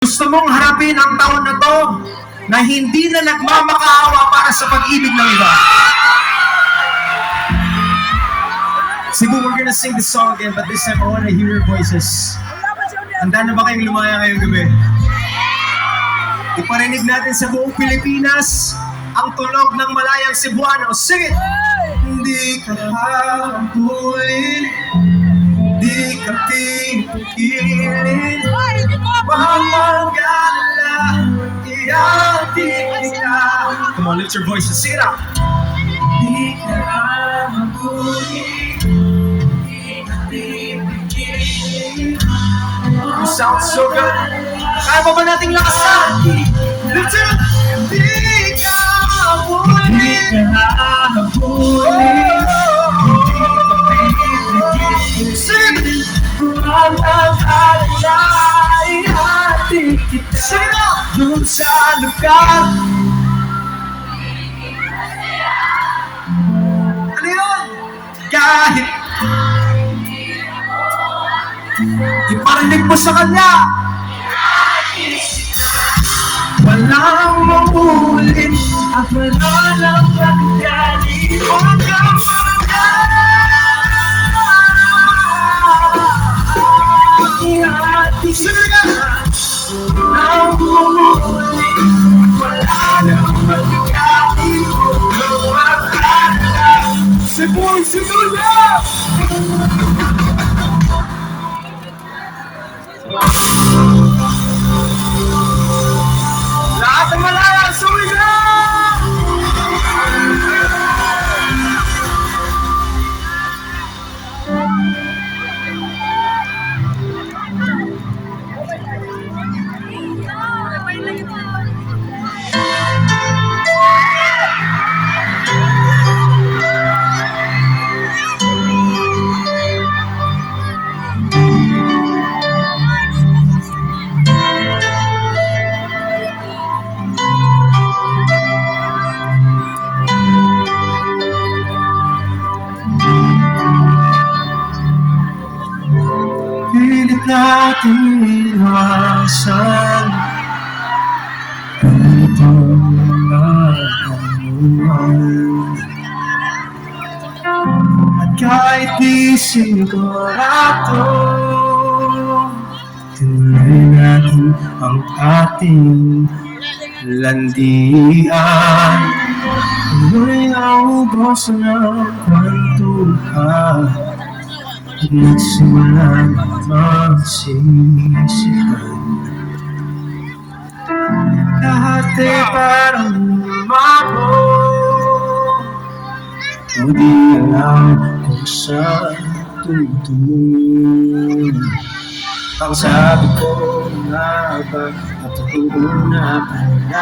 Gusto mong harapin ang taon na to na hindi na nagmamakaawa para sa pag-ibig ng iba. Siguro we're gonna sing the song again, but this time I wanna hear your voices. Handa na ba kayong lumaya ngayong gabi? Iparinig natin sa buong Pilipinas ang tunog ng malayang Cebuano. Sing it! Hindi ka habulin, di ka pipigilin, mamangala, iyatin ka. Come on, lift your voices, sing it out. Di ka habulin, di ka pipigilin. You sound so good. Kaya pa ba nating lakasan? Lift it up. Di ka habulin, di ka habulin, doon sa lugar. Ano yun? Kahit iparinig mo sa kanya, walang maulit at wala lang pagkali. Huwag kang ihati siya ang maulit, wala lang pagkali. Huwag kang Cebu, Cebu na! Lahat ng malaya, suwi na! Pilit natin iwasan itong mga kanuman. At kahit di sigurado, tuloy natin ang ating landian. Tuloy naubos ng kwentuhan at nagsimula magsisihan. Lahat ay parang lumabo, o di alam kung saan tutulong. Ang sabi ko nga ba at ang una pala